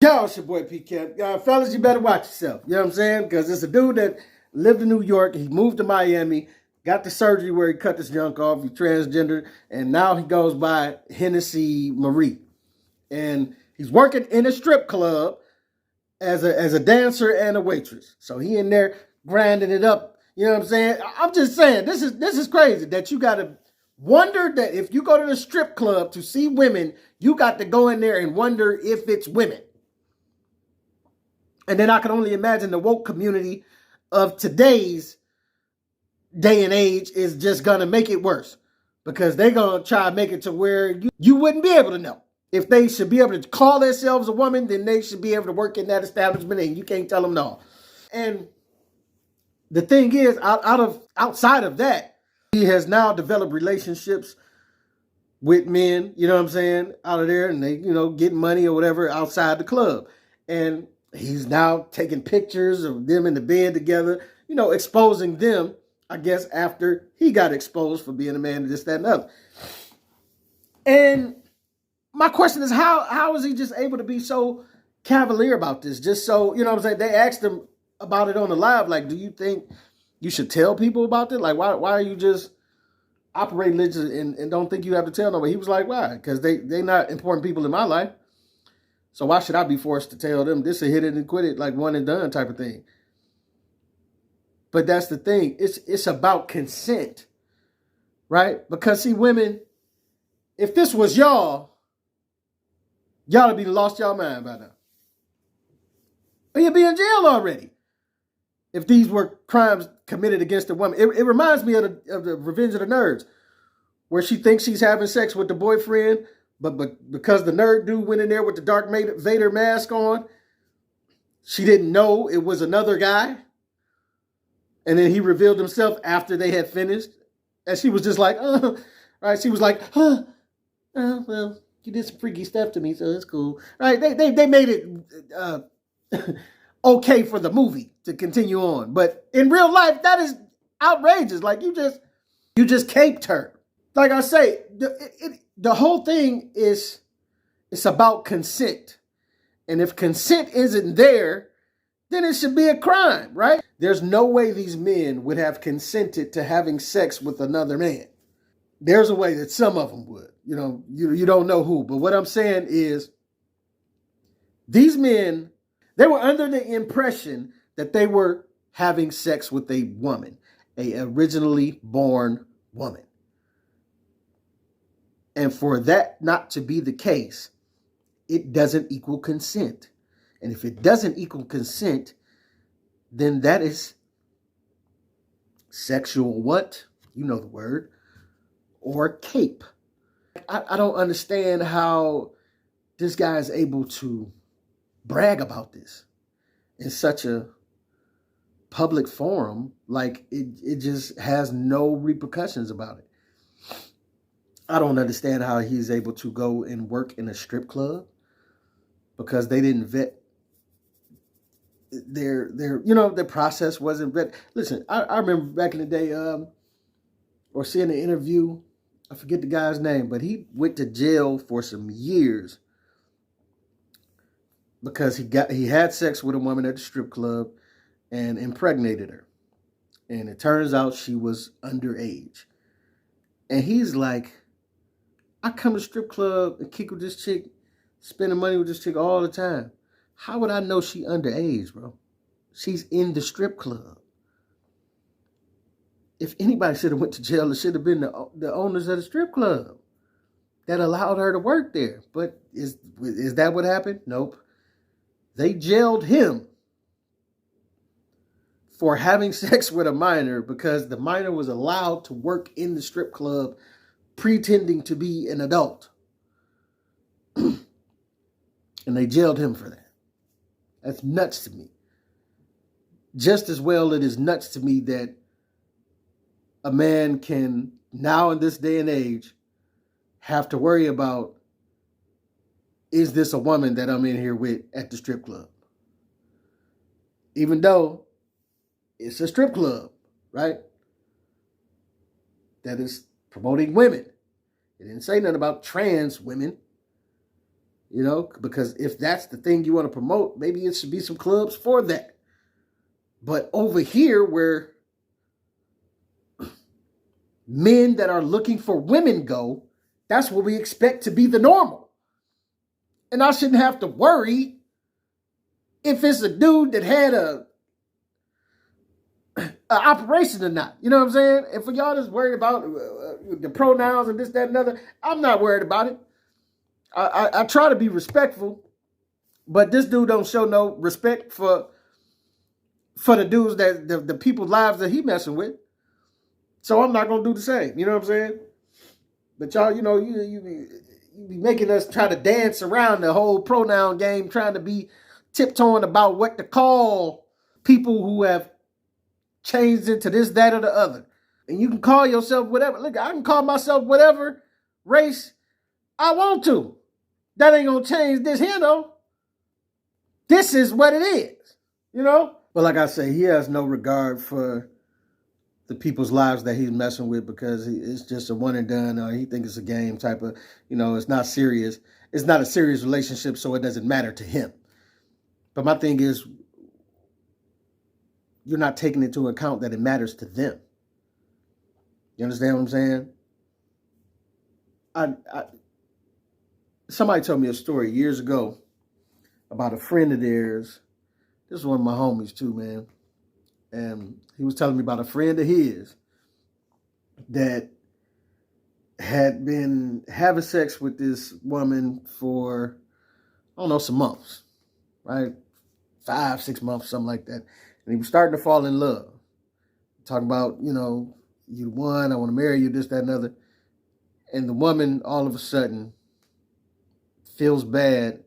Yo, it's your boy P. Camp. Fellas, you better watch yourself. You know what I'm saying? Because it's a dude that lived in New York. He moved to Miami, got the surgery where he cut his junk off. He transgender, and now he goes by Hennessy Marie. And he's working in a strip club as a dancer and a waitress. So he in there grinding it up. You know what I'm saying? I'm just saying, this is crazy that you got to wonder that if you go to the strip club to see women, you got to go in there and wonder if it's women. And then I can only imagine the woke community of today's day and age is just going to make it worse because they're going to try to make it to where you wouldn't be able to know. If they should be able to call themselves a woman, then they should be able to work in that establishment and you can't tell them no. And the thing is, outside of that, he has now developed relationships with men, you know what I'm saying, out of there, and they, get money or whatever outside the club. And he's now taking pictures of them in the bed together, exposing them, I guess, after he got exposed for being a man and this, that, and the other. And my question is, how is he just able to be so cavalier about this? Just so, you know what I'm saying? They asked him about it on the live, like, do you think you should tell people about this? Like, why are you just operating religious and don't think you have to tell nobody? He was like, why? Because they not important people in my life. So why should I be forced to tell them this is hit it and quit it, like one and done type of thing? But that's the thing. It's about consent, right? Because see, women, if this was y'all would be lost y'all mind by now. But you'd be in jail already if these were crimes committed against a woman. It reminds me of the Revenge of the Nerds, where she thinks she's having sex with the boyfriend, but because the nerd dude went in there with the Darth Vader mask on, she didn't know it was another guy. And then he revealed himself after they had finished. And she was just like, right? She was like, well, you did some freaky stuff to me, so it's cool. Right? They made it okay for the movie to continue on. But in real life, that is outrageous. Like, you just caped her. Like I say, the whole thing is, it's about consent. And if consent isn't there, then it should be a crime, right? There's no way these men would have consented to having sex with another man. There's a way that some of them would. You don't know who. But what I'm saying is, these men, they were under the impression that they were having sex with a woman, a originally born woman. And for that not to be the case, it doesn't equal consent. And if it doesn't equal consent, then that is sexual what? You know the word. Or cape. I don't understand how this guy is able to brag about this in such a public forum. Like, it just has no repercussions about it. I don't understand how he's able to go and work in a strip club because they didn't vet their process wasn't vet. Listen, I remember back in the day, or seeing an interview, I forget the guy's name, but he went to jail for some years because he had sex with a woman at the strip club and impregnated her. And it turns out she was underage. And he's like, I come to the strip club and kick with this chick, spending money with this chick all the time. How would I know she underage, bro? She's in the strip club. If anybody should have went to jail, it should have been the owners of the strip club that allowed her to work there. But is that what happened? Nope. They jailed him for having sex with a minor because the minor was allowed to work in the strip club pretending to be an adult. And they jailed him for that. That's nuts to me. Just as well, it is nuts to me that a man can, now in this day and age, have to worry about, is this a woman that I'm in here with at the strip club? Even though it's a strip club, right? That is promoting women. It didn't say nothing about trans women. You know, because if that's the thing you want to promote, maybe it should be some clubs for that. But over here, where men that are looking for women go, that's what we expect to be the normal. And I shouldn't have to worry if it's a dude that had a operation or not. You know what I'm saying? And for y'all that's worried about the pronouns and this, that, and other, I'm not worried about it. I try to be respectful, but this dude don't show no respect for the dudes that the people's lives that he messing with. So I'm not gonna do the same. You know what I'm saying? But y'all, you know, you be making us try to dance around the whole pronoun game, trying to be tiptoeing about what to call people who have changed into this, that, or the other. And you can call yourself whatever. Look, I can call myself whatever race I want to. That ain't gonna change this here, though. This is what it is, you know? But like I say, he has no regard for the people's lives that he's messing with, because it's just a one and done, or he thinks it's a game type of, you know, it's not serious. It's not a serious relationship, so it doesn't matter to him. But my thing is, you're not taking into account that it matters to them. You understand what I'm saying? Somebody told me a story years ago about a friend of theirs. This is one of my homies too, man. And he was telling me about a friend of his that had been having sex with this woman for, I don't know, some months, right? 5, 6 months, something like that. And he was starting to fall in love. Talking about, you know, you the one, I want to marry you, this, that, and other. And the woman all of a sudden feels bad,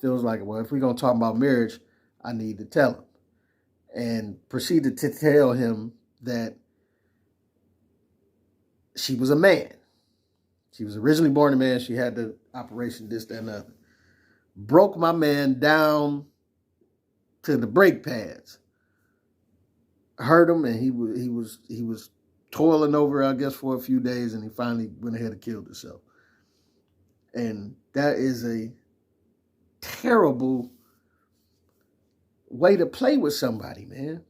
feels like, well, if we're going to talk about marriage, I need to tell him. And proceeded to tell him that she was a man. She was originally born a man. She had the operation, this, that, and the other. Broke my man down to the brake pads. Hurt him, and he was toiling over, I guess, for a few days, and he finally went ahead and killed himself. And that is a terrible way to play with somebody, man.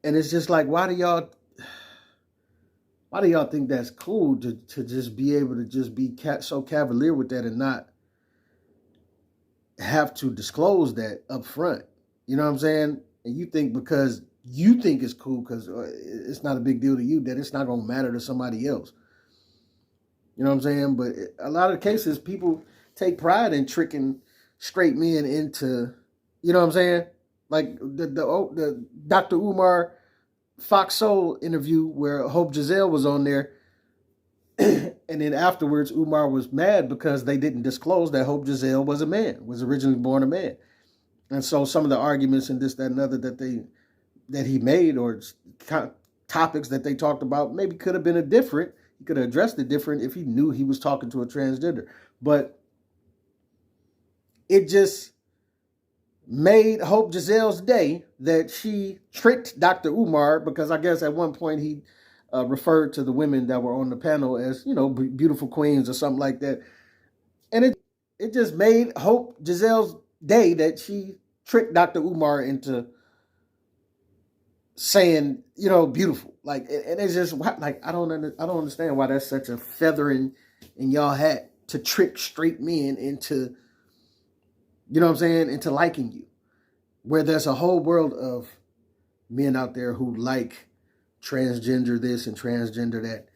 And it's just like, why do y'all think that's cool to just be able to just be so cavalier with that and not have to disclose that up front? You know what I'm saying? And you think because you think it's cool because it's not a big deal to you, that it's not going to matter to somebody else. You know what I'm saying? But a lot of cases, people take pride in tricking straight men into, you know what I'm saying? Like the Dr. Umar Fox Soul interview where Hope Giselle was on there. And then afterwards, Umar was mad because they didn't disclose that Hope Giselle was a man, was originally born a man. And so some of the arguments and this, that, and other that he made, or topics that they talked about, maybe could have been different. He could have addressed it different if he knew he was talking to a transgender. But it just made Hope Giselle's day that she tricked Dr. Umar, because I guess at one point he referred to the women that were on the panel as, you know, beautiful queens or something like that. And it just made Hope Giselle's day that she tricked Dr. Umar into saying, you know, beautiful. Like, and it's just like, I don't understand why that's such a feather in y'all hat to trick straight men into, you know what I'm saying, into liking you. Where there's a whole world of men out there who like transgender this and transgender that.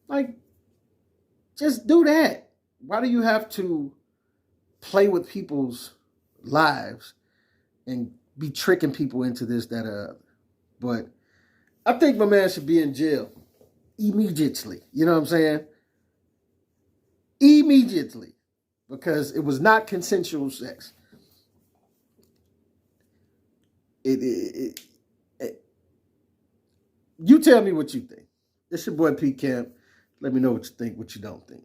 Like, just do that. Why do you have to play with people's lives and be tricking people into this, that, or other? But I think my man should be in jail immediately. You know what I'm saying? Immediately. Because it was not consensual sex. You tell me what you think. It's your boy Pete Camp. Let me know what you think, what you don't think.